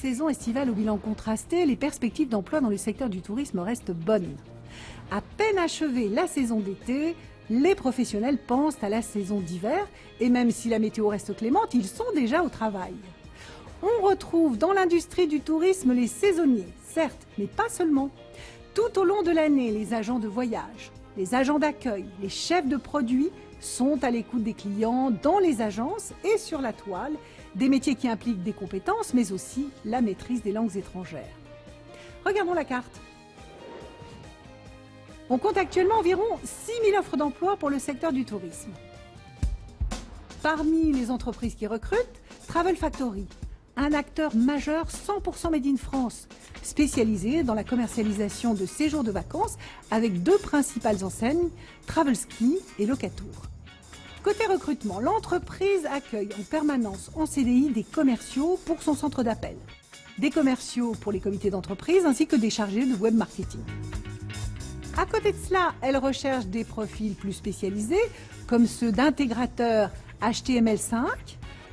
saison estivale au bilan contrasté, les perspectives d'emploi dans le secteur du tourisme restent bonnes. À peine achevée la saison d'été, les professionnels pensent à la saison d'hiver et même si la météo reste clémente, ils sont déjà au travail. On retrouve dans l'industrie du tourisme les saisonniers, certes, mais pas seulement. Tout au long de l'année, les agents de voyage, les agents d'accueil, les chefs de produits sont à l'écoute des clients dans les agences et sur la toile, des métiers qui impliquent des compétences, mais aussi la maîtrise des langues étrangères. Regardons la carte. On compte actuellement environ 6000 offres d'emploi pour le secteur du tourisme. Parmi les entreprises qui recrutent, Travel Factory, un acteur majeur 100% Made in France, spécialisé dans la commercialisation de séjours de vacances avec deux principales enseignes, Travelski et Locatour. Côté recrutement, l'entreprise accueille en permanence en CDI des commerciaux pour son centre d'appel, des commerciaux pour les comités d'entreprise ainsi que des chargés de web marketing. À côté de cela, elle recherche des profils plus spécialisés comme ceux d'intégrateurs HTML5,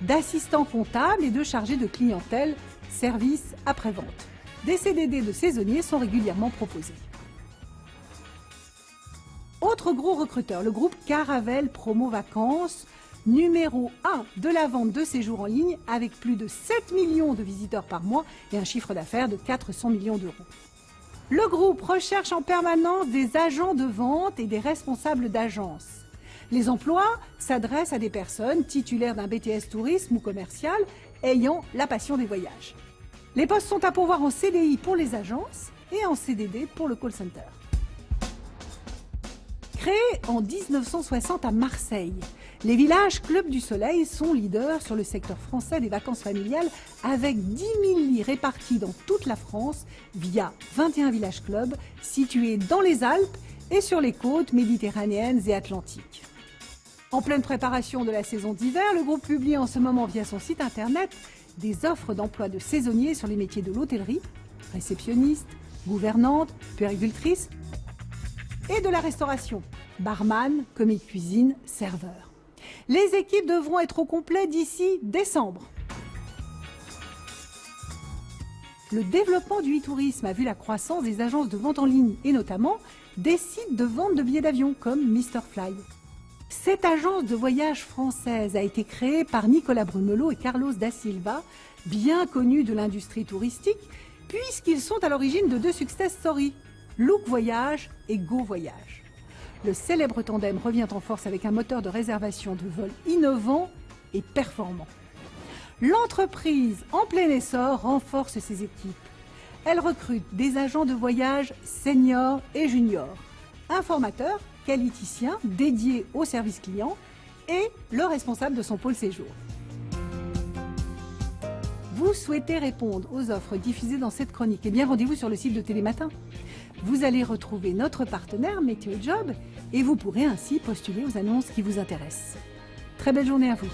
d'assistants comptables et de chargés de clientèle, services après-vente. Des CDD de saisonniers sont régulièrement proposés. Autre gros recruteur, le groupe Caravelle Promo Vacances, numéro 1 de la vente de séjours en ligne avec plus de 7 millions de visiteurs par mois et un chiffre d'affaires de 400 millions d'euros. Le groupe recherche en permanence des agents de vente et des responsables d'agence. Les emplois s'adressent à des personnes titulaires d'un BTS tourisme ou commercial ayant la passion des voyages. Les postes sont à pourvoir en CDI pour les agences et en CDD pour le call center. Créés en 1960 à Marseille, les villages Club du Soleil sont leaders sur le secteur français des vacances familiales avec 10 000 lits répartis dans toute la France via 21 villages clubs situés dans les Alpes et sur les côtes méditerranéennes et atlantiques. En pleine préparation de la saison d'hiver, le groupe publie en ce moment via son site internet des offres d'emploi de saisonniers sur les métiers de l'hôtellerie, réceptionniste, gouvernante, puéricultrice et de la restauration, barman, commis de cuisine, serveur. Les équipes devront être au complet d'ici décembre. Le développement du e-tourisme a vu la croissance des agences de vente en ligne et notamment des sites de vente de billets d'avion comme Mr Fly. Cette agence de voyage française a été créée par Nicolas Brumelot et Carlos da Silva, bien connus de l'industrie touristique, puisqu'ils sont à l'origine de deux success stories, Look Voyage et Go Voyage. Le célèbre tandem revient en force avec un moteur de réservation de vol innovant et performant. L'entreprise, en plein essor, renforce ses équipes. Elle recrute des agents de voyage seniors et juniors, un formateur, qualiticien, dédié au service client et le responsable de son pôle séjour. Vous souhaitez répondre aux offres diffusées dans cette chronique? Eh bien, rendez-vous sur le site de Télématin. Vous allez retrouver notre partenaire Météo Job et vous pourrez ainsi postuler aux annonces qui vous intéressent. Très belle journée à vous.